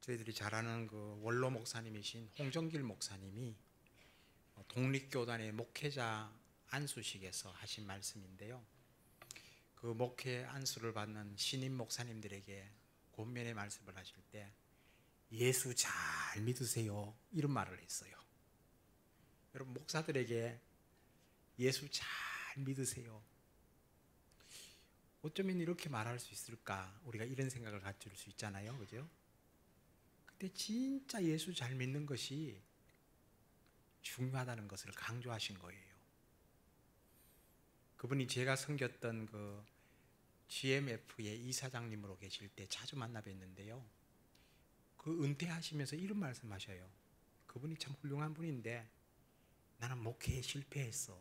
저희들이 잘 아는 그 원로 목사님이신 홍정길 목사님이 독립교단의 목회자 안수식에서 하신 말씀인데요. 그 목회 안수를 받는 신임 목사님들에게 권면의 말씀을 하실 때 예수 잘 믿으세요 이런 말을 했어요. 여러분, 목사들에게 예수 잘 믿으세요, 어쩌면 이렇게 말할 수 있을까, 우리가 이런 생각을 가질 수 있잖아요, 그죠? 근데 진짜 예수 잘 믿는 것이 중요하다는 것을 강조하신 거예요. 그분이 제가 섬겼던 그 GMF의 이사장님으로 계실 때 자주 만나 뵀는데요, 그 은퇴하시면서 이런 말씀하셔요. 그분이 참 훌륭한 분인데 나는 목회에 실패했어.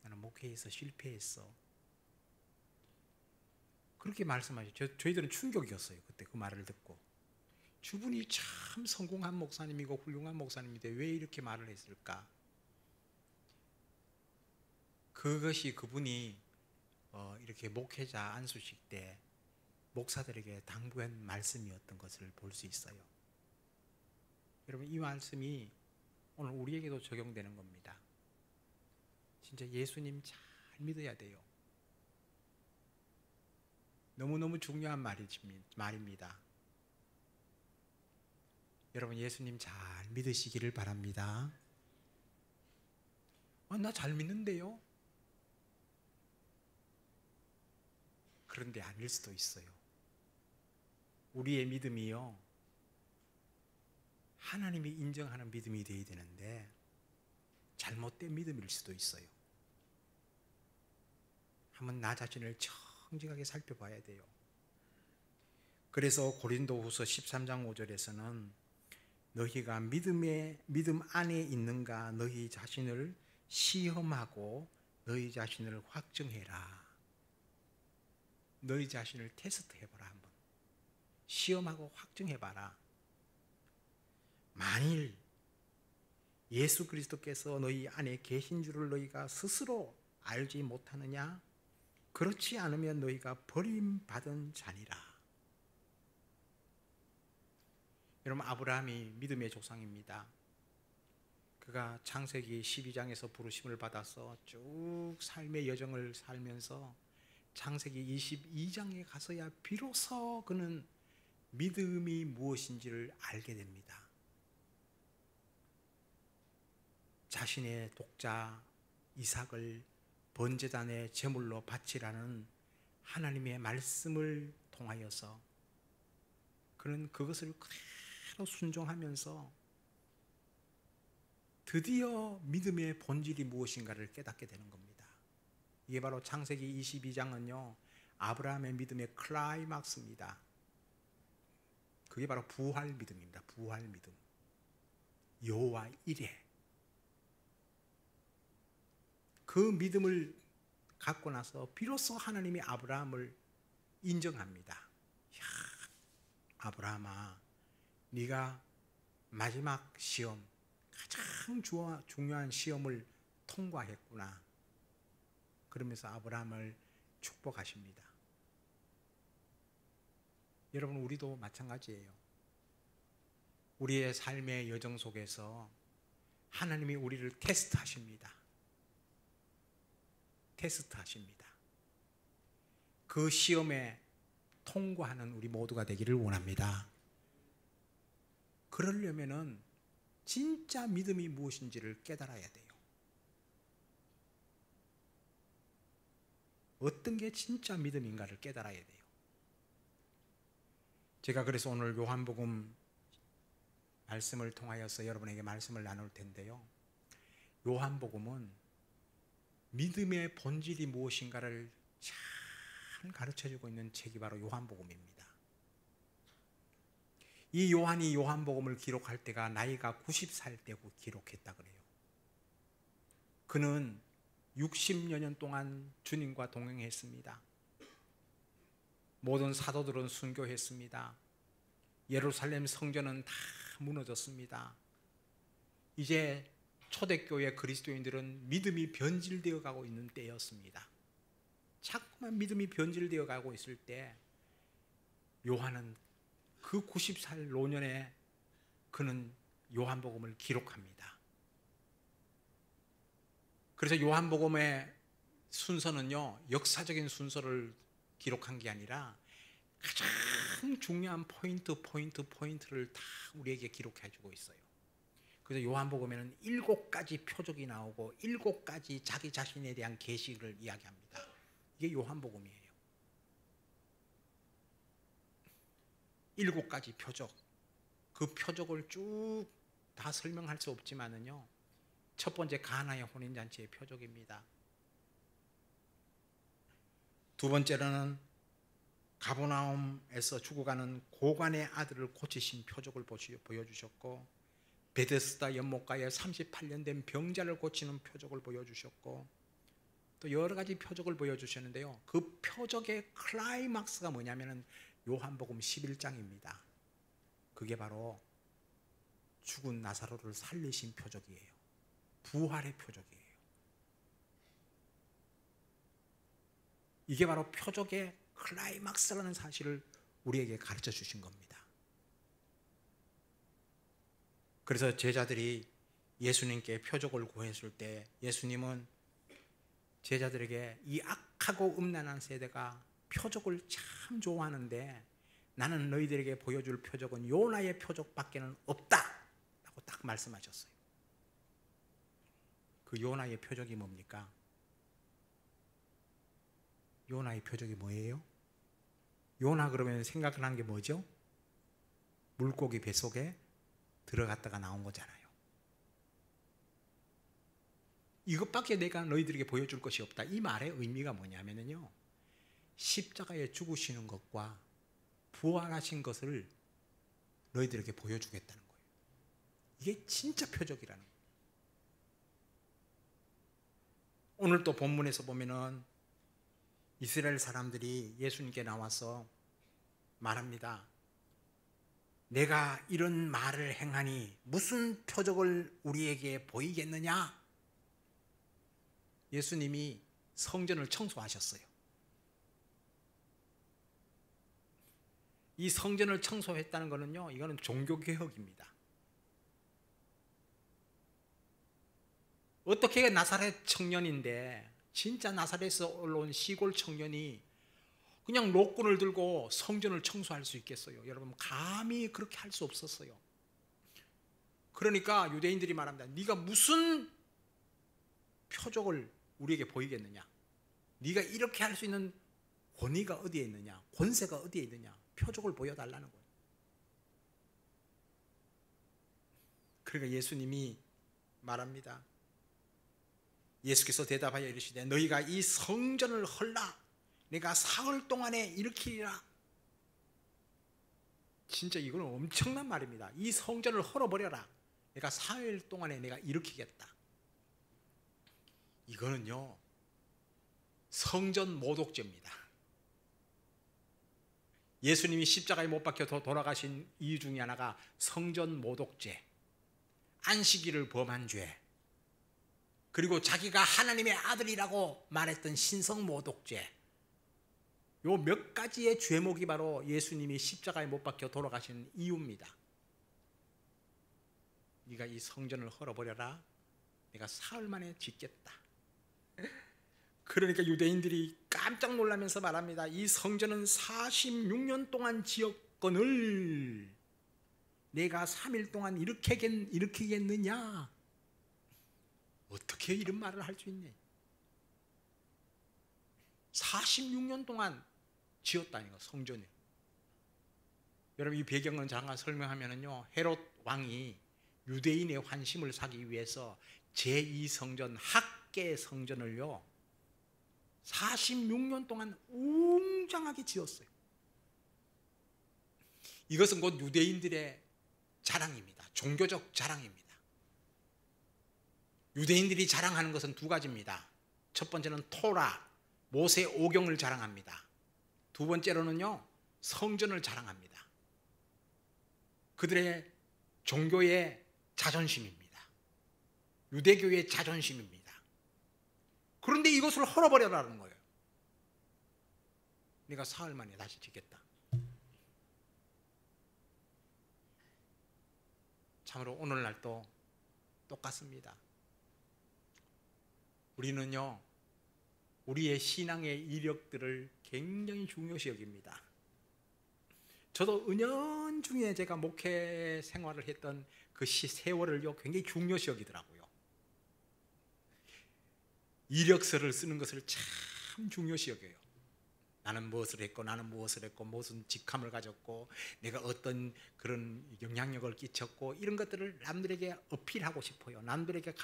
나는 목회에서 실패했어. 그렇게 말씀하셨죠. 저희들은 충격이었어요, 그때 그 말을 듣고. 주분이 참 성공한 목사님이고 훌륭한 목사님인데 왜 이렇게 말을 했을까? 그것이 그분이 이렇게 목회자 안수식 때 목사들에게 당부한 말씀이었던 것을 볼 수 있어요. 여러분, 이 말씀이 오늘 우리에게도 적용되는 겁니다. 진짜 예수님 잘 믿어야 돼요. 너무너무 중요한 말입니다. 여러분, 예수님 잘 믿으시기를 바랍니다. 나 잘 믿는데요? 그런데 아닐 수도 있어요. 우리의 믿음이요, 하나님이 인정하는 믿음이 되어야 되는데 잘못된 믿음일 수도 있어요. 한번 나 자신을 정직하게 살펴봐야 돼요. 그래서 고린도후서 13장 5절에서는 너희가 믿음 안에 있는가 너희 자신을 시험하고 너희 자신을 확증해라. 너희 자신을 테스트해봐라. 한번 시험하고 확증해봐라. 만일 예수 그리스도께서 너희 안에 계신 줄을 너희가 스스로 알지 못하느냐? 그렇지 않으면 너희가 버림받은 자니라. 여러분, 아브라함이 믿음의 조상입니다. 그가 창세기 12장에서 부르심을 받아서 쭉 삶의 여정을 살면서 창세기 22장에 가서야 비로소 그는 믿음이 무엇인지를 알게 됩니다. 자신의 독자 이삭을 번제단의 제물로 바치라는 하나님의 말씀을 통하여서 그는 그것을 그대로 순종하면서 드디어 믿음의 본질이 무엇인가를 깨닫게 되는 겁니다. 이게 바로 창세기 22장은요, 아브라함의 믿음의 클라이막스입니다. 그게 바로 부활 믿음입니다. 부활 믿음. 여호와 이레. 그 믿음을 갖고 나서 비로소 하나님이 아브라함을 인정합니다. 야, 아브라함아, 네가 마지막 시험, 가장 중요한 시험을 통과했구나. 그러면서 아브라함을 축복하십니다. 여러분, 우리도 마찬가지예요. 우리의 삶의 여정 속에서 하나님이 우리를 테스트하십니다. 테스트하십니다. 그 시험에 통과하는 우리 모두가 되기를 원합니다. 그러려면은 진짜 믿음이 무엇인지를 깨달아야 돼요. 어떤 게 진짜 믿음인가를 깨달아야 돼요. 제가 그래서 오늘 요한복음 말씀을 통하여서 여러분에게 말씀을 나눌 텐데요, 요한복음은 믿음의 본질이 무엇인가를 잘 가르쳐주고 있는 책이 바로 요한복음입니다. 이 요한이 요한복음을 기록할 때가 나이가 90살 때고 기록했다 그래요. 그는 60여 년 동안 주님과 동행했습니다. 모든 사도들은 순교했습니다. 예루살렘 성전은 다 무너졌습니다. 이제 초대교회 그리스도인들은 믿음이 변질되어 가고 있는 때였습니다. 자꾸만 믿음이 변질되어 가고 있을 때 요한은 그 90살 노년에 그는 요한복음을 기록합니다. 그래서 요한복음의 순서는요, 역사적인 순서를 기록한 게 아니라 가장 중요한 포인트를 다 우리에게 기록해 주고 있어요. 그래서 요한복음에는 7가지 표적이 나오고 7가지 자기 자신에 대한 계시를 이야기합니다. 이게 요한복음이에요. 7가지 표적. 그 표적을 쭉 다 설명할 수 없지만은요, 첫 번째 가나의 혼인잔치의 표적입니다. 두 번째로는 가버나움에서 죽어가는 고관의 아들을 고치신 표적을 보여주셨고, 베데스다 연못가에 38년 된 병자를 고치는 표적을 보여주셨고, 또 여러 가지 표적을 보여주셨는데요, 그 표적의 클라이막스가 뭐냐면은 요한복음 11장입니다. 그게 바로 죽은 나사로를 살리신 표적이에요. 부활의 표적이에요. 이게 바로 표적의 클라이막스라는 사실을 우리에게 가르쳐 주신 겁니다. 그래서 제자들이 예수님께 표적을 구했을 때 예수님은 제자들에게 이 악하고 음란한 세대가 표적을 참 좋아하는데 나는 너희들에게 보여줄 표적은 요나의 표적밖에는 없다 라고 딱 말씀하셨어요. 그 요나의 표적이 뭡니까? 요나의 표적이 뭐예요? 요나 그러면 생각나는 게 뭐죠? 물고기 뱃속에 들어갔다가 나온 거잖아요. 이것밖에 내가 너희들에게 보여줄 것이 없다. 이 말의 의미가 뭐냐면요, 십자가에 죽으시는 것과 부활하신 것을 너희들에게 보여주겠다는 거예요. 이게 진짜 표적이라는 거예요. 오늘 또 본문에서 보면은 이스라엘 사람들이 예수님께 나와서 말합니다. 내가 이런 말을 행하니 무슨 표적을 우리에게 보이겠느냐? 예수님이 성전을 청소하셨어요. 이 성전을 청소했다는 것은요, 이거는 종교개혁입니다. 어떻게 나사렛 청년인데, 진짜 나사렛에서 올라온 시골 청년이 그냥 로끈을 들고 성전을 청소할 수 있겠어요? 여러분, 감히 그렇게 할 수 없었어요. 그러니까 유대인들이 말합니다. 네가 무슨 표적을 우리에게 보이겠느냐? 네가 이렇게 할 수 있는 권위가 어디에 있느냐? 권세가 어디에 있느냐? 표적을 보여달라는 거예요. 그러니까 예수님이 말합니다. 예수께서 대답하여 이르시되 너희가 이 성전을 헐라 내가 사흘 동안에 일으키리라. 진짜 이거는 엄청난 말입니다. 이 성전을 헐어버려라. 내가 사흘 동안에 내가 일으키겠다. 이거는요, 성전 모독죄입니다. 예수님이 십자가에 못 박혀 돌아가신 이유 중에 하나가 성전 모독죄, 안식일을 범한 죄, 그리고 자기가 하나님의 아들이라고 말했던 신성 모독죄, 요 몇 가지의 죄목이 바로 예수님이 십자가에 못 박혀 돌아가신 이유입니다. 네가 이 성전을 헐어버려라. 내가 사흘 만에 짓겠다. 그러니까 유대인들이 깜짝 놀라면서 말합니다. 이 성전은 46년 동안 지었거늘 내가 3일 동안 일으키겠느냐? 어떻게 이런 말을 할 수 있니? 46년 동안 지었다니까, 성전을. 여러분, 이 배경은 잠깐 설명하면요, 헤롯 왕이 유대인의 환심을 사기 위해서 제2성전 학계 성전을요 46년 동안 웅장하게 지었어요. 이것은 곧 유대인들의 자랑입니다. 종교적 자랑입니다. 유대인들이 자랑하는 것은 두 가지입니다. 첫 번째는 토라, 모세 오경을 자랑합니다. 두 번째로는요, 성전을 자랑합니다. 그들의 종교의 자존심입니다. 유대교의 자존심입니다. 그런데 이것을 헐어버려라는 거예요. 내가 사흘 만에 다시 짓겠다. 참으로 오늘날도 똑같습니다. 우리는요, 우리의 신앙의 이력들을 굉장히 중요시 여깁니다. 저도 은연중에 제가 목회 생활을 했던 그 세월을요 굉장히 중요시 여기더라고요. 이력서를 쓰는 것을 참 중요시 여겨요. 나는 무엇을 했고, 나는 무엇을 했고, 무슨 직함을 가졌고, 내가 어떤 그런 영향력을 끼쳤고, 이런 것들을 남들에게 어필하고 싶어요. 남들에게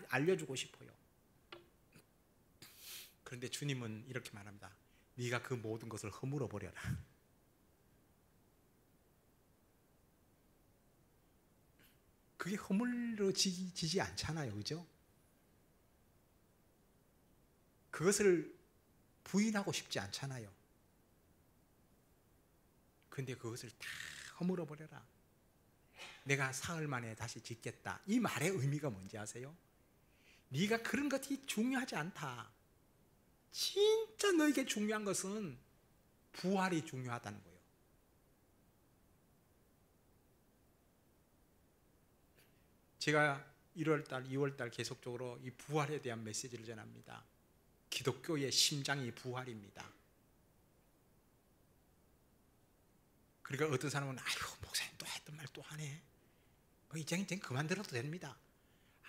알려주고 싶어요. 그런데 주님은 이렇게 말합니다. 네가 그 모든 것을 허물어 버려라. 그게 허물어지지 않잖아요, 그죠? 그것을 부인하고 싶지 않잖아요. 근데 그것을 다 허물어 버려라. 내가 사흘 만에 다시 짓겠다. 이 말의 의미가 뭔지 아세요? 네가 그런 것이 중요하지 않다. 진짜 너에게 중요한 것은 부활이 중요하다는 거예요. 제가 1월달, 2월달 계속적으로 이 부활에 대한 메시지를 전합니다. 기독교의 심장이 부활입니다. 그러니까 어떤 사람은 아이고 목사님 또 했던 말 또 하네. 이제 그만 들어도 됩니다.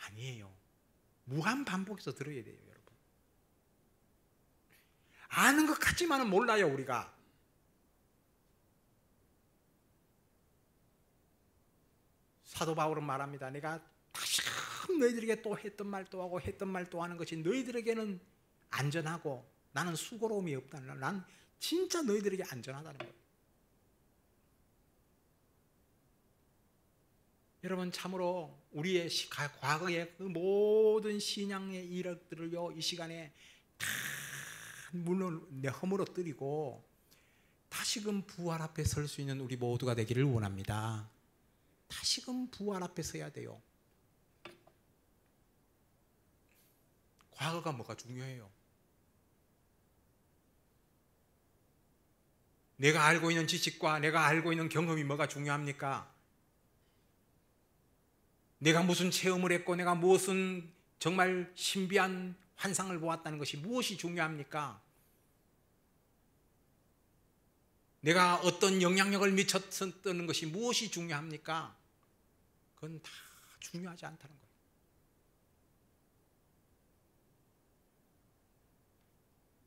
아니에요. 무한 반복해서 들어야 돼요, 여러분. 아는 것 같지만은 몰라요, 우리가. 사도 바울은 말합니다. 내가 다시금 너희들에게 또 했던 말 또 하고 했던 말 또 하는 것이 너희들에게는 안전하고 나는 수고로움이 없다는, 난 진짜 너희들에게 안전하다는 거예요. 여러분, 참으로 우리의 과거의 그 모든 신앙의 이력들을요 이 시간에 다 물론 허물어뜨리고 다시금 부활 앞에 설 수 있는 우리 모두가 되기를 원합니다. 다시금 부활 앞에 서야 돼요. 과거가 뭐가 중요해요? 내가 알고 있는 지식과 내가 알고 있는 경험이 뭐가 중요합니까? 내가 무슨 체험을 했고 내가 무엇은 정말 신비한 환상을 보았다는 것이 무엇이 중요합니까? 내가 어떤 영향력을 미쳤던 것이 무엇이 중요합니까? 그건 다 중요하지 않다는 거예요.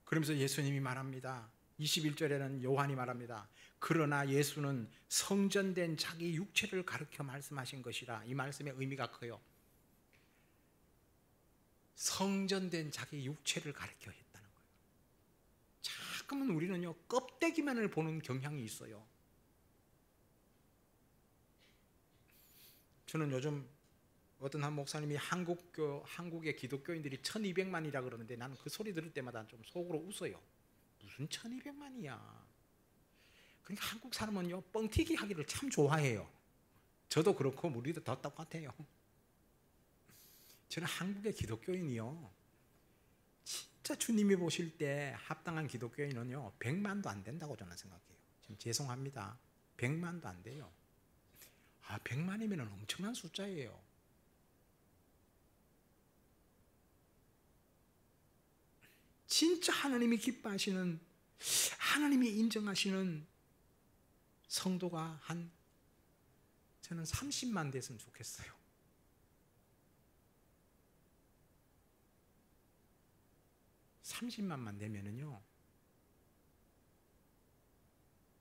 그러면서 예수님이 말합니다. 21절에는 요한이 말합니다. 그러나 예수는 성전된 자기 육체를 가르쳐 말씀하신 것이라. 이 말씀의 의미가 커요. 성전된 자기 육체를 가르쳐 했다는 거예요. 자꾸만 우리는요 껍데기만을 보는 경향이 있어요. 저는 요즘 어떤 한 목사님이 한국의 기독교인들이 1200만이라 그러는데 나는 그 소리 들을 때마다 좀 속으로 웃어요. 무슨 1200만이야. 그러니까 한국 사람은요 뻥튀기 하기를 참 좋아해요. 저도 그렇고 우리도 다 똑같아요. 저는 한국의 기독교인이요 진짜 주님이 보실 때 합당한 기독교인은요 100만도 안 된다고 저는 생각해요. 지금 죄송합니다. 100만도 안 돼요. 100만이면 엄청난 숫자예요. 진짜 하나님이 기뻐하시는, 하나님이 인정하시는 성도가 저는 30만 됐으면 좋겠어요. (30만만) 되면은요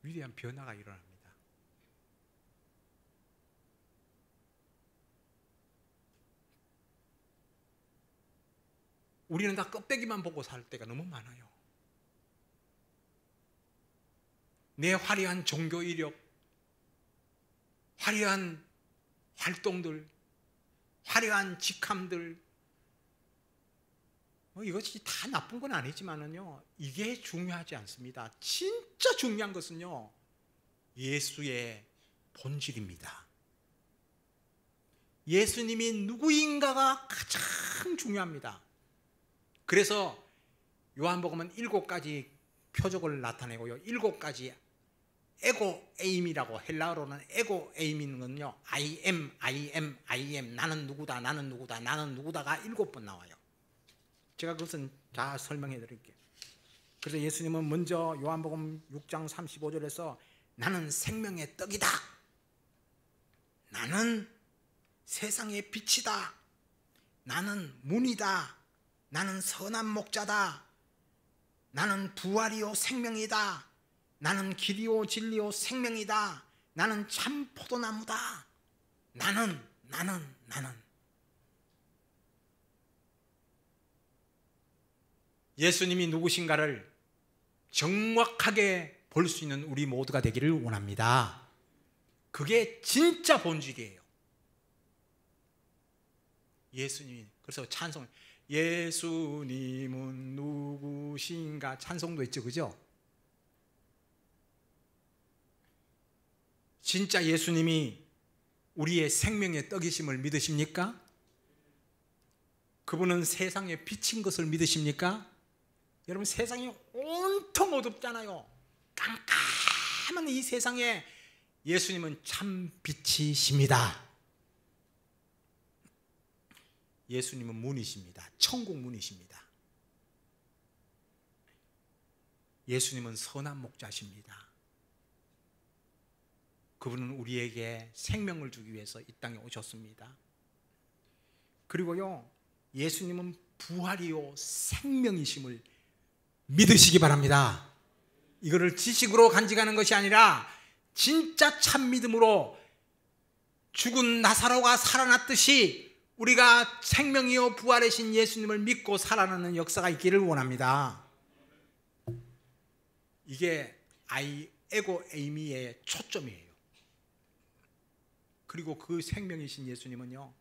위대한 변화가 일어납니다. 우리는 다 껍데기만 보고 살 때가 너무 많아요. 내 화려한 종교 이력, 화려한 활동들, 화려한 직함들, 이것이 다 나쁜 건 아니지만은요 이게 중요하지 않습니다. 진짜 중요한 것은요 예수의 본질입니다. 예수님이 누구인가가 가장 중요합니다. 그래서 요한복음은 7가지 표적을 나타내고요 7가지 에고에임이라고, 헬라어로는 에고에임이는요, I am, 나는 누구다, 나는 누구다, 나는 누구다가 7번 나와요. 제가 그것은 다 설명해 드릴게요. 그래서 예수님은 먼저 요한복음 6장 35절에서 나는 생명의 떡이다, 나는 세상의 빛이다, 나는 문이다, 나는 선한 목자다, 나는 부활이요 생명이다, 나는 길이요 진리요 생명이다, 나는 참 포도나무다, 나는 예수님이 누구신가를 정확하게 볼 수 있는 우리 모두가 되기를 원합니다. 그게 진짜 본질이에요. 예수님이, 그래서 찬송, 예수님은 누구신가 찬송도 있죠, 그죠? 진짜 예수님이 우리의 생명의 떡이심을 믿으십니까? 그분은 세상의 빛인 것을 믿으십니까? 여러분, 세상이 온통 어둡잖아요. 깜깜한 이 세상에 예수님은 참 빛이십니다. 예수님은 문이십니다. 천국 문이십니다. 예수님은 선한 목자십니다. 그분은 우리에게 생명을 주기 위해서 이 땅에 오셨습니다. 그리고요, 예수님은 부활이요 생명이심을 믿으시기 바랍니다. 이거를 지식으로 간직하는 것이 아니라 진짜 참 믿음으로 죽은 나사로가 살아났듯이 우리가 생명이요 부활이신 예수님을 믿고 살아나는 역사가 있기를 원합니다. 이게 에고에이미의 초점이에요. 그리고 그 생명이신 예수님은요,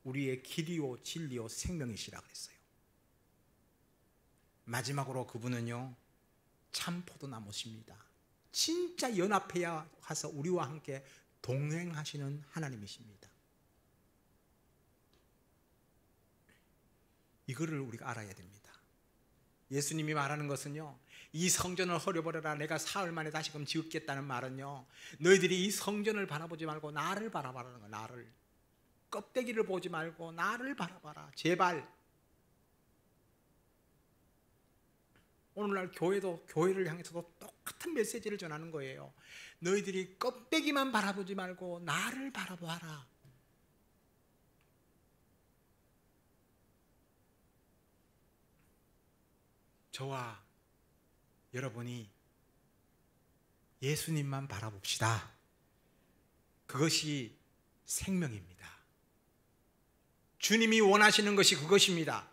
우리의 길이요 진리요 생명이시라 그랬어요. 마지막으로 그분은요, 참 포도나무십니다. 진짜 연합해야 가서 우리와 함께 동행하시는 하나님이십니다. 이거를 우리가 알아야 됩니다. 예수님이 말하는 것은요, 이 성전을 헐어버려라, 내가 사흘 만에 다시금 지었겠다는 말은요, 너희들이 이 성전을 바라보지 말고 나를 바라봐라는 거야. 나를, 껍데기를 보지 말고 나를 바라봐라, 제발. 오늘날 교회를 향해서도 똑같은 메시지를 전하는 거예요. 너희들이 껍데기만 바라보지 말고 나를 바라봐라. 저와 여러분이 예수님만 바라봅시다. 그것이 생명입니다. 주님이 원하시는 것이 그것입니다.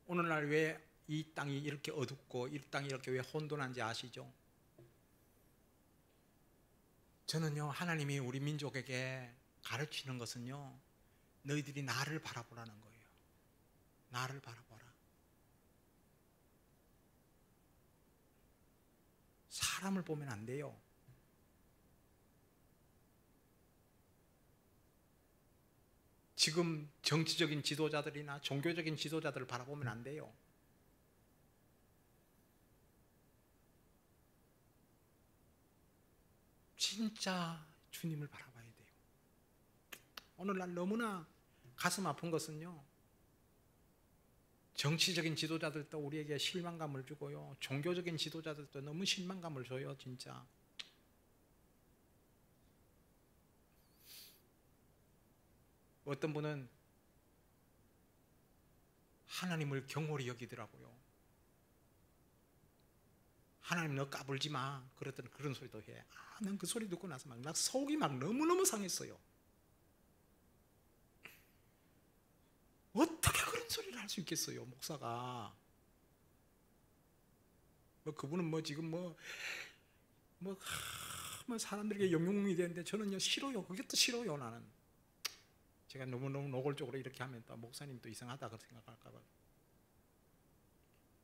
오늘날 왜 이 땅이 이렇게 어둡고 이 땅이 이렇게 왜 혼돈한지 아시죠? 저는요, 하나님이 우리 민족에게 가르치는 것은요, 너희들이 나를 바라보라는 거예요. 나를 바라보라. 사람을 보면 안 돼요. 지금 정치적인 지도자들이나 종교적인 지도자들을 바라보면 안 돼요. 진짜 주님을 바라봐야 돼요. 오늘날 너무나 가슴 아픈 것은요, 정치적인 지도자들도 우리에게 실망감을 주고요, 종교적인 지도자들도 너무 실망감을 줘요. 진짜 어떤 분은 하나님을 경홀히 여기더라고요. 하나님 너 까불지 마, 그랬더니 그런 소리도 해. 난 그 소리 듣고 나서 나 속이 너무너무 상했어요. 어떻게 그런 소리를 할 수 있겠어요, 목사가. 그분은 지금 사람들에게 영웅이 되는데 저는요, 싫어요. 그게 또 싫어요. 나는 제가 너무너무 노골적으로 이렇게 하면 또 목사님 또 이상하다고 생각할까 봐.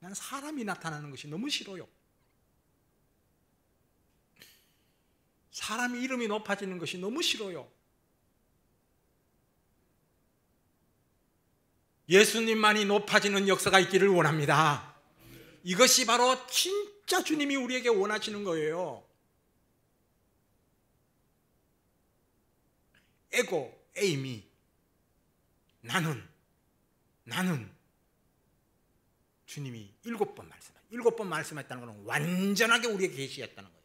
난 사람이 나타나는 것이 너무 싫어요. 사람이 이름이 높아지는 것이 너무 싫어요. 예수님만이 높아지는 역사가 있기를 원합니다. 이것이 바로 진짜 진짜 주님이 우리에게 원하시는 거예요. 에고, 에이미, 나는 주님이 7번 말씀하셨어요. 7번 말씀했다는 것은 완전하게 우리에게 계시했다는 거예요.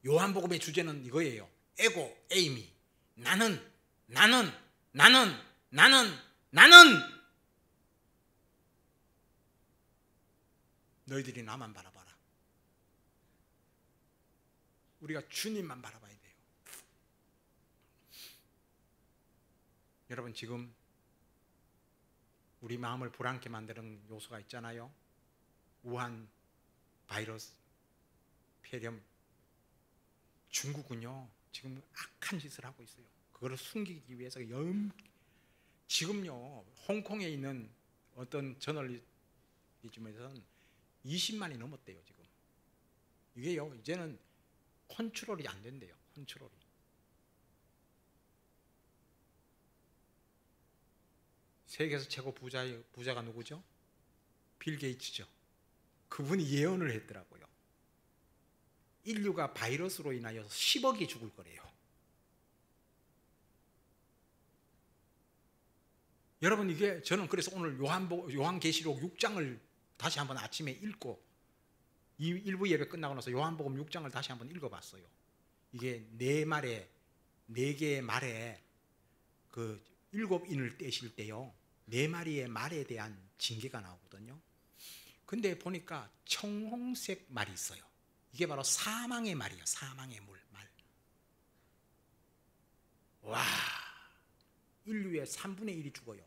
요한복음의 주제는 이거예요. 에고, 에이미, 나는 너희들이 나만 바라봐라. 우리가 주님만 바라봐야 돼요. 여러분, 지금 우리 마음을 불안케 만드는 요소가 있잖아요. 우한 바이러스, 폐렴. 중국은요 지금 악한 짓을 하고 있어요. 그거를 숨기기 위해서 지금요 홍콩에 있는 어떤 저널리즘에서는 20만이 넘었대요. 지금 이게요 이제는 컨트롤이 안 된대요. 컨트롤이. 세계에서 최고 부자가 누구죠? 빌 게이츠죠. 그분이 예언을 했더라고요. 인류가 바이러스로 인하여 10억이 죽을 거래요. 여러분, 이게 저는 그래서 오늘 요한계시록 6장을 다시 한번 아침에 읽고 이 일부 예배 끝나고 나서 요한복음 6장을 다시 한번 읽어봤어요. 이게 네 개의 말에 그 7인을 떼실 때요 4마리의 말에 대한 징계가 나오거든요. 근데 보니까 청홍색 말이 있어요. 이게 바로 사망의 말이에요. 사망의 말. 와, 인류의 3분의 1이 죽어요.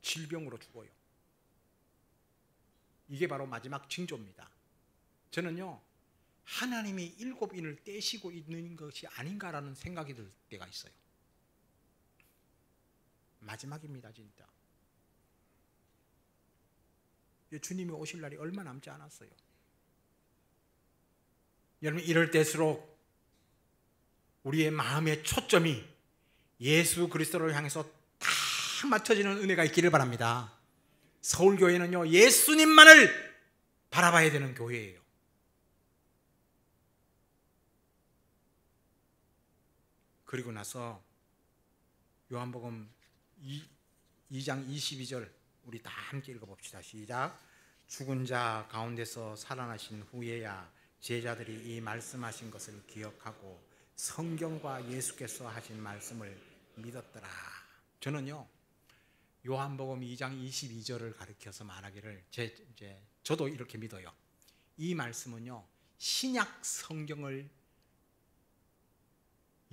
질병으로 죽어요. 이게 바로 마지막 징조입니다. 저는요 하나님이 7인을 떼시고 있는 것이 아닌가라는 생각이 들 때가 있어요. 마지막입니다. 진짜 주님이 오실 날이 얼마 남지 않았어요. 여러분, 이럴 때일수록 우리의 마음의 초점이 예수 그리스도를 향해서 딱 맞춰지는 은혜가 있기를 바랍니다. 서울교회는요 예수님만을 바라봐야 되는 교회예요. 그리고 나서 요한복음 2장 22절 우리 다 함께 읽어봅시다. 시작. 죽은 자 가운데서 살아나신 후에야 제자들이 이 말씀하신 것을 기억하고 성경과 예수께서 하신 말씀을 믿었더라. 저는요 요한복음 2장 22절을 가리켜서 말하기를 저도 이렇게 믿어요. 이 말씀은요 신약 성경을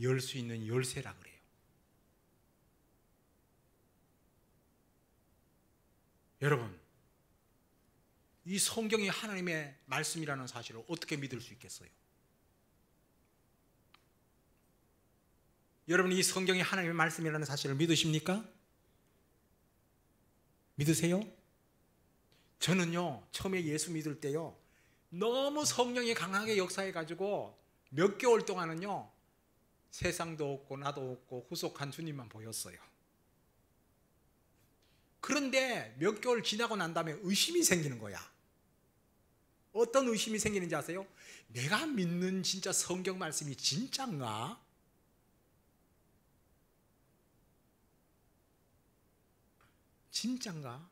열 수 있는 열쇠라 그래요. 여러분, 이 성경이 하나님의 말씀이라는 사실을 어떻게 믿을 수 있겠어요? 여러분, 이 성경이 하나님의 말씀이라는 사실을 믿으십니까? 믿으세요? 저는요 처음에 예수 믿을 때요 너무 성령이 강하게 역사해가지고 몇 개월 동안은요 세상도 없고 나도 없고 후속한 주님만 보였어요. 그런데 몇 개월 지나고 난 다음에 의심이 생기는 거야. 어떤 의심이 생기는지 아세요? 내가 믿는 진짜 성경 말씀이 진짠가? 진짠가?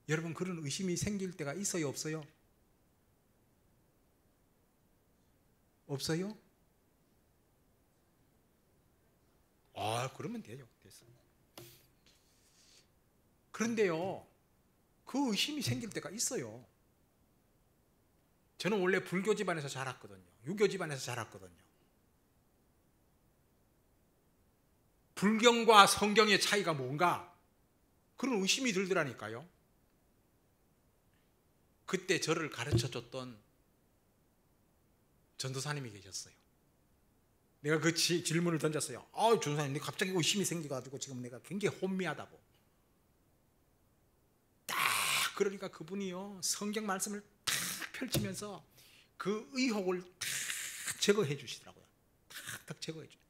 여러분, 그런 의심이 생길 때가 있어요, 없어요? 없어요? 그러면 돼요. 됐어. 그런데요, 그 의심이 생길 때가 있어요. 저는 원래 불교 집안에서 자랐거든요. 유교 집안에서 자랐거든요. 불경과 성경의 차이가 뭔가 그런 의심이 들더라니까요. 그때 저를 가르쳐줬던 전도사님이 계셨어요. 내가 그 질문을 던졌어요. 전도사님, 근데 갑자기 의심이 생겨가지고 지금 내가 굉장히 혼미하다고. 딱 그러니까 그분이요 성경 말씀을 탁 펼치면서 그 의혹을 탁 제거해 주시더라고요. 탁 제거해 주세요.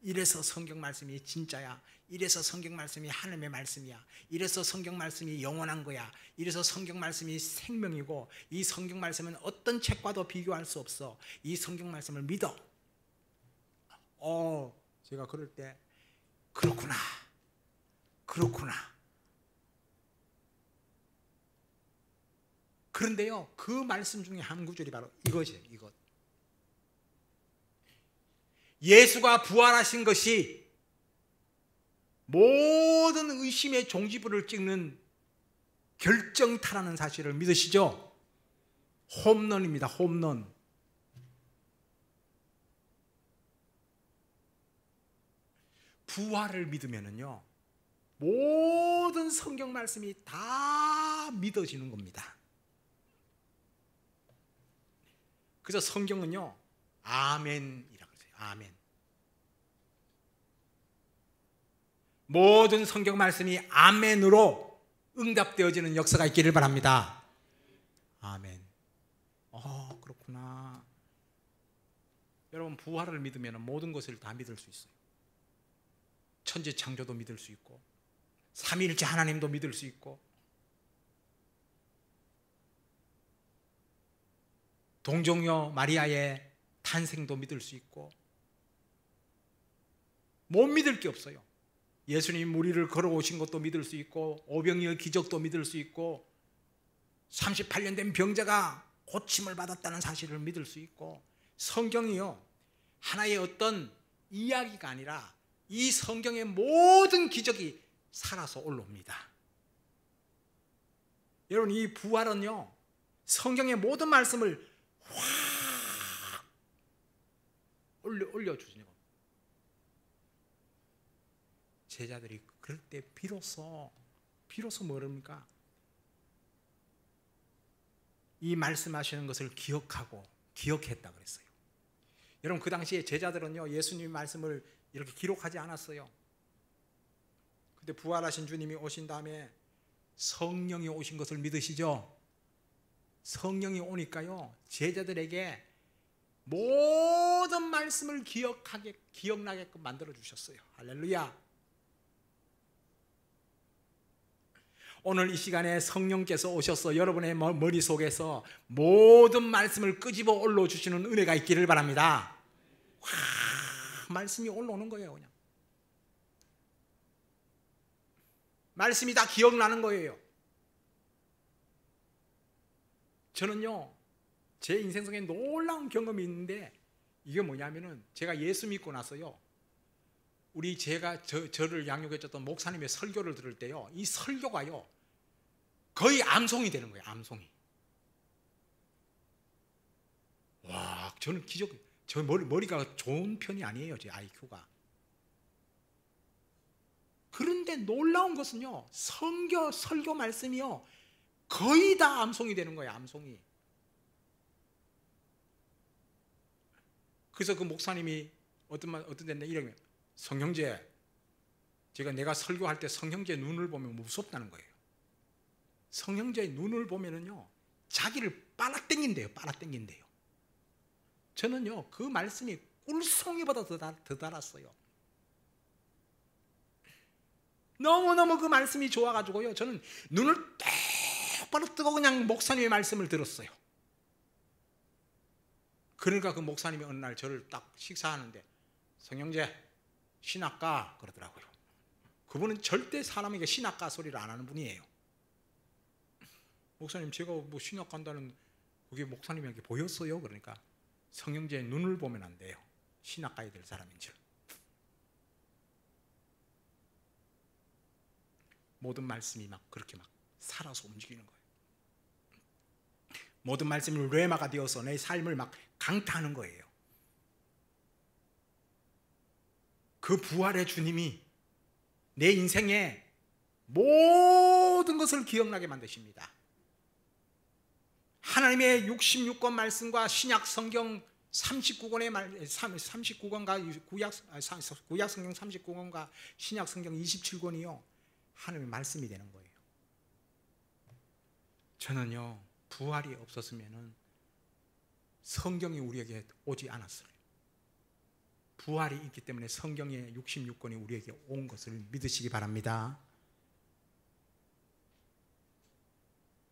이래서 성경 말씀이 진짜야. 이래서 성경 말씀이 하나님의 말씀이야. 이래서 성경 말씀이 영원한 거야. 이래서 성경 말씀이 생명이고, 이 성경 말씀은 어떤 책과도 비교할 수 없어. 이 성경 말씀을 믿어. 제가 그럴 때 그렇구나. 그런데요, 그 말씀 중에 한 구절이 바로 이거죠. 이것. 예수가 부활하신 것이 모든 의심의 종지부를 찍는 결정타라는 사실을 믿으시죠? 홈런입니다. 홈런. 부활을 믿으면은요, 모든 성경 말씀이 다 믿어지는 겁니다. 그래서 성경은요, 아멘이라고 그러세요. 아멘. 모든 성경 말씀이 아멘으로 응답되어지는 역사가 있기를 바랍니다. 아멘. 그렇구나. 여러분, 부활을 믿으면 모든 것을 다 믿을 수 있어요. 천지 창조도 믿을 수 있고, 삼위일체 하나님도 믿을 수 있고, 동정녀 마리아의 탄생도 믿을 수 있고, 못 믿을 게 없어요. 예수님이 무리를 걸어오신 것도 믿을 수 있고, 오병이의 기적도 믿을 수 있고, 38년 된 병자가 고침을 받았다는 사실을 믿을 수 있고, 성경이요, 하나의 어떤 이야기가 아니라 이 성경의 모든 기적이 살아서 올라옵니다. 여러분, 이 부활은요, 성경의 모든 말씀을 확 올려주시는 겁니다. 제자들이 그럴 때 비로소 뭐랍니까? 이 말씀하시는 것을 기억했다 그랬어요. 여러분, 그 당시에 제자들은요, 예수님의 말씀을 이렇게 기록하지 않았어요. 근데 부활하신 주님이 오신 다음에 성령이 오신 것을 믿으시죠? 성령이 오니까요, 제자들에게 모든 말씀을 기억나게끔 만들어 주셨어요. 할렐루야. 오늘 이 시간에 성령께서 오셔서 여러분의 머릿속에서 모든 말씀을 끄집어 올려주시는 은혜가 있기를 바랍니다. 말씀이 올라오는 거예요. 그냥 말씀이 다 기억나는 거예요. 저는요, 제 인생 속에 놀라운 경험이 있는데, 이게 뭐냐면은, 제가 예수 믿고 나서요, 저를 양육해줬던 목사님의 설교를 들을 때요, 이 설교가요, 거의 암송이 되는 거예요. 암송이. 와, 저는 저 머리가 좋은 편이 아니에요, 제 IQ가. 그런데 놀라운 것은요, 설교 말씀이요, 거의 다 암송이 되는 거예요. 암송이. 그래서 그 목사님이 어떤 데인데 이러면, 성형제, 내가 설교할 때 성형제 눈을 보면 무섭다는 거예요. 성형제의 눈을 보면은요, 자기를 빨아당긴대요. 저는요, 그 말씀이 꿀송이보다 더 달았어요. 너무너무 그 말씀이 좋아가지고요, 저는 눈을 똑바로 뜨고 그냥 목사님의 말씀을 들었어요. 그러니까 그 목사님이 어느 날 저를 딱 식사하는데, 성형제, 신학가 그러더라고요. 그분은 절대 사람에게 신학가 소리를 안 하는 분이에요. 목사님, 제가 뭐 신학가 한다는 그게 목사님에게 보였어요? 그러니까, 성형제의 눈을 보면 안 돼요. 신학가야 될 사람인 줄. 모든 말씀이 그렇게 살아서 움직이는 거예요. 모든 말씀이 레마가 되어서 내 삶을 강타하는 거예요. 그 부활의 주님이 내 인생의 모든 것을 기억나게 만드십니다. 하나님의 66권 말씀과 신약 성경 39권과 구약 성경 39권과 신약 성경 27권이요, 하나님의 말씀이 되는 거예요. 저는요, 부활이 없었으면은 성경이 우리에게 오지 않았어요. 부활이 있기 때문에 성경의 66권이 우리에게 온 것을 믿으시기 바랍니다.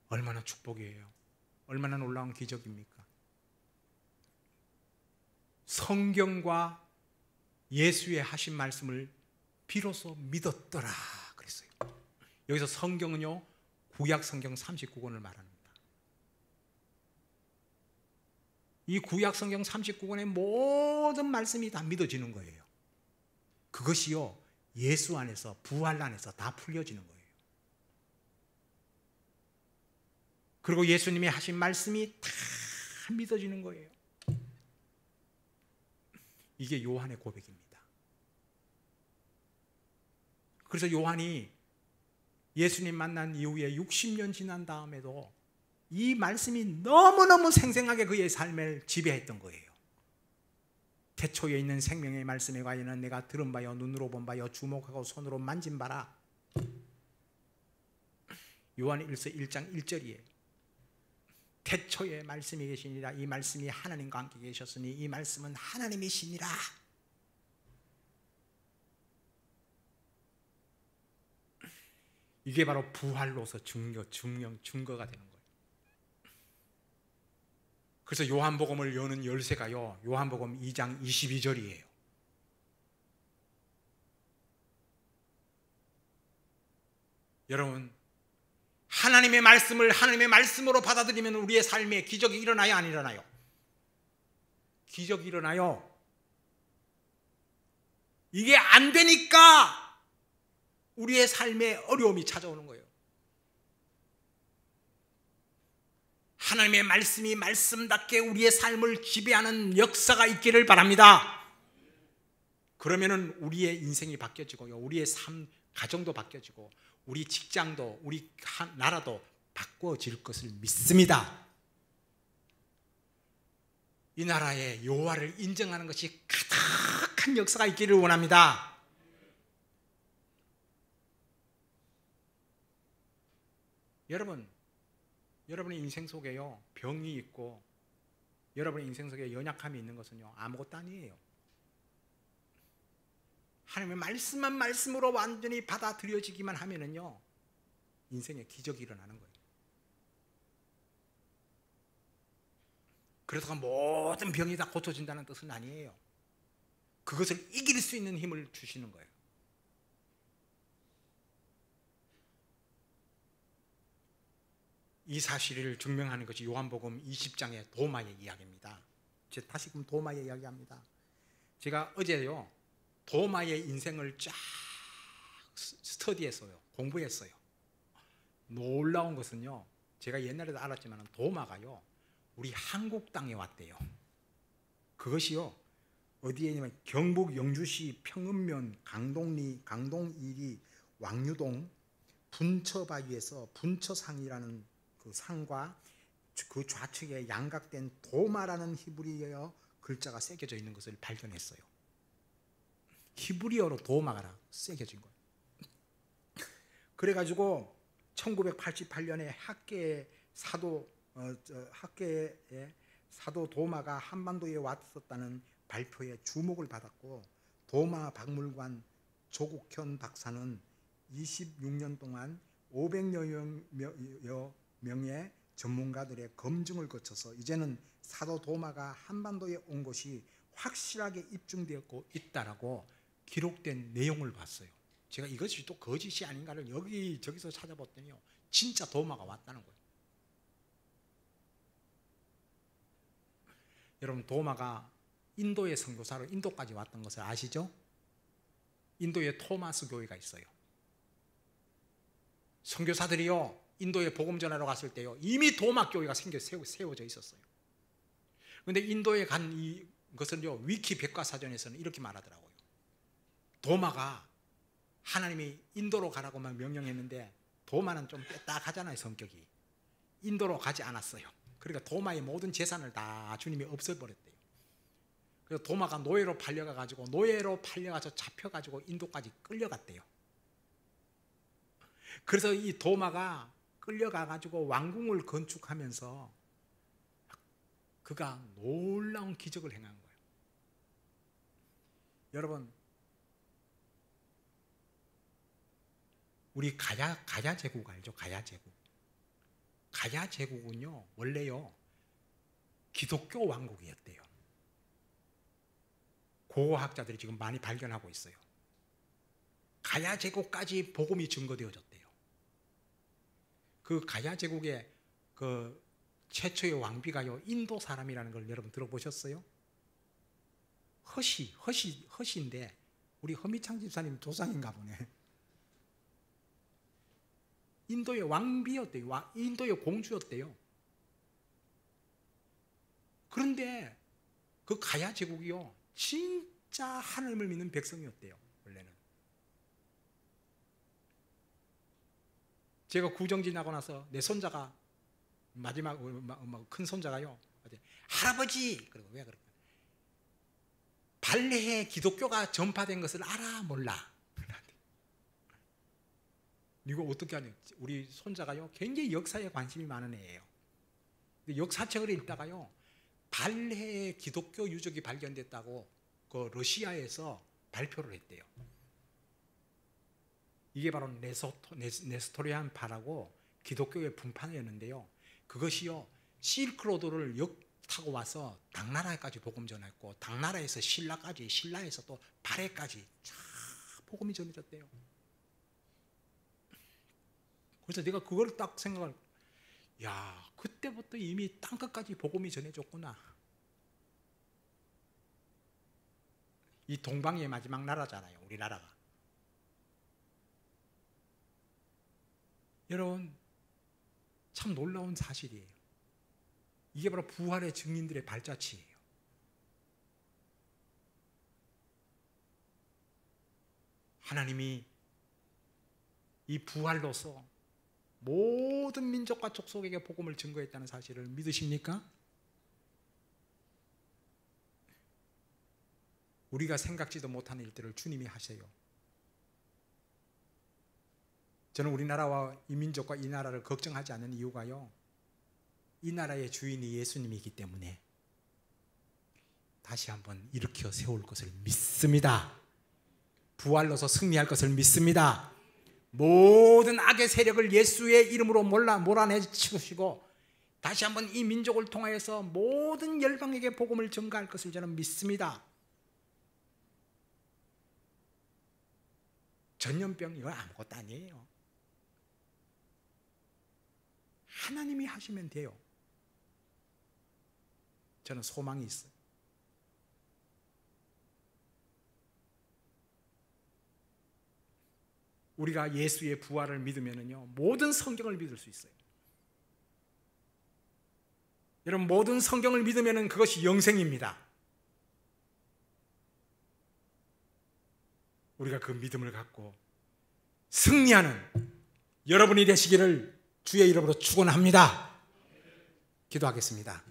얼마나 축복이에요. 얼마나 놀라운 기적입니까? 성경과 예수의 하신 말씀을 비로소 믿었더라 그랬어요. 여기서 성경은요, 구약 성경 39권을 말합니다. 이 구약 성경 39권의 모든 말씀이 다 믿어지는 거예요. 그것이요, 예수 안에서, 부활 안에서 다 풀려지는 거예요. 그리고 예수님이 하신 말씀이 다 믿어지는 거예요. 이게 요한의 고백입니다. 그래서 요한이 예수님 만난 이후에 60년 지난 다음에도 이 말씀이 너무너무 생생하게 그의 삶을 지배했던 거예요. 태초에 있는 생명의 말씀에 관하여는 내가 들은 바요, 눈으로 본 바요, 주목하고 손으로 만진 바라. 요한일서 1장 1절이에요. 태초에 말씀이 계시니라. 이 말씀이 하나님과 함께 계셨으니 이 말씀은 하나님이시니라. 이게 바로 부활로서 증거가 되는 거예요. 그래서 요한복음을 여는 열쇠가요, 요한복음 2장 22절이에요. 여러분, 하나님의 말씀을 하나님의 말씀으로 받아들이면 우리의 삶에 기적이 일어나요, 안 일어나요? 기적이 일어나요. 이게 안 되니까 우리의 삶에 어려움이 찾아오는 거예요. 하나님의 말씀이 말씀답게 우리의 삶을 지배하는 역사가 있기를 바랍니다. 그러면은 우리의 인생이 바뀌어지고요, 우리의 삶, 가정도 바뀌어지고 우리 직장도, 우리 나라도 바꿔질 것을 믿습니다. 이 나라에 여호와를 인정하는 것이 가득한 역사가 있기를 원합니다. 여러분의 인생 속에요, 병이 있고 여러분의 인생 속에 연약함이 있는 것은요, 아무것도 아니에요. 하나님의 말씀만 말씀으로 완전히 받아들여지기만 하면은요, 인생에 기적이 일어나는 거예요. 그래서 모든 병이 다 고쳐진다는 뜻은 아니에요. 그것을 이길 수 있는 힘을 주시는 거예요. 이 사실을 증명하는 것이 요한복음 20장의 도마의 이야기입니다. 제가 다시금 도마의 이야기합니다. 제가 어제요, 도마의 인생을 쫙 스터디했어요. 공부했어요. 놀라운 것은요, 제가 옛날에도 알았지만 도마가요, 우리 한국 땅에 왔대요. 그것이요, 어디에 있냐면 경북 영주시 평읍면 강동이리 왕유동 분처바위에서 분처상이라는 그 상과 그 좌측에 양각된 도마라는 히브리어 글자가 새겨져 있는 것을 발견했어요. 히브리어로 도마가 새겨진 거예요. 그래가지고 1988년에 학계의 사도 도마가 한반도에 왔었다는 발표에 주목을 받았고, 도마 박물관 조국현 박사는 26년 동안 500여 명의 전문가들의 검증을 거쳐서 이제는 사도 도마가 한반도에 온 것이 확실하게 입증되었고 있다라고 기록된 내용을 봤어요. 제가 이것이 또 거짓이 아닌가를 여기저기서 찾아봤더니요, 진짜 도마가 왔다는 거예요. 여러분, 도마가 인도의 선교사로 인도까지 왔던 것을 아시죠? 인도에 토마스 교회가 있어요. 선교사들이요, 인도에 복음 전하러 갔을 때요, 이미 도마 교회가 세워져 있었어요. 그런데 인도에 간 이것은요, 위키 백과사전에서는 이렇게 말하더라고요. 도마가 하나님이 인도로 가라고만 명령했는데 도마는 좀 뺐다가잖아요, 성격이. 인도로 가지 않았어요. 그러니까 도마의 모든 재산을 다 주님이 없애버렸대요. 그래서 도마가 노예로 팔려가서 잡혀가지고 인도까지 끌려갔대요. 그래서 이 도마가 끌려가가지고 왕궁을 건축하면서 그가 놀라운 기적을 행한 거예요. 여러분, 우리 가야 제국 알죠? 가야 제국. 가야 제국은요, 원래요, 기독교 왕국이었대요. 고고학자들이 지금 많이 발견하고 있어요. 가야 제국까지 복음이 증거되어졌대요. 그 가야 제국의 그 최초의 왕비가요, 인도 사람이라는 걸 여러분 들어보셨어요? 허시인데 우리 허미창 집사님 조상인가 보네. 인도의 왕비였대요. 인도의 공주였대요. 그런데 그 가야 제국이요, 진짜 하나님을 믿는 백성이었대요. 원래는. 제가 구정 지나고 나서 내 손자가 마지막 큰 손자가요, 할아버지, 그리고 왜 그럴까? 발레에 기독교가 전파된 것을 알아 몰라? 이거 어떻게 하냐? 우리 손자가요, 굉장히 역사에 관심이 많은 애예요. 역사책을 읽다가요, 발레에 기독교 유적이 발견됐다고 그 러시아에서 발표를 했대요. 이게 바로 네스토리안파라고 기독교의 분파였는데요. 그것이요, 실크로드를 타고 와서 당나라까지 복음 전했고, 당나라에서 신라까지, 신라에서 또 발해까지 쫙 복음이 전해졌대요. 그래서 내가 그걸 딱 생각을, 야, 그때부터 이미 땅끝까지 복음이 전해졌구나. 이 동방의 마지막 나라잖아요, 우리나라가. 여러분, 참 놀라운 사실이에요. 이게 바로 부활의 증인들의 발자취예요. 하나님이 이 부활로서 모든 민족과 족속에게 복음을 증거했다는 사실을 믿으십니까? 우리가 생각지도 못하는 일들을 주님이 하셔요. 저는 우리나라와 이 민족과 이 나라를 걱정하지 않는 이유가요, 이 나라의 주인이 예수님이기 때문에 다시 한번 일으켜 세울 것을 믿습니다. 부활로서 승리할 것을 믿습니다. 모든 악의 세력을 예수의 이름으로 몰아내치시고 다시 한번 이 민족을 통하여서 모든 열방에게 복음을 전가할 것을 저는 믿습니다. 전염병 이건 아무것도 아니에요. 하나님이 하시면 돼요. 저는 소망이 있어요. 우리가 예수의 부활을 믿으면요, 모든 성경을 믿을 수 있어요. 여러분, 모든 성경을 믿으면 그것이 영생입니다. 우리가 그 믿음을 갖고 승리하는 여러분이 되시기를 주의 이름으로 축원합니다. 기도하겠습니다.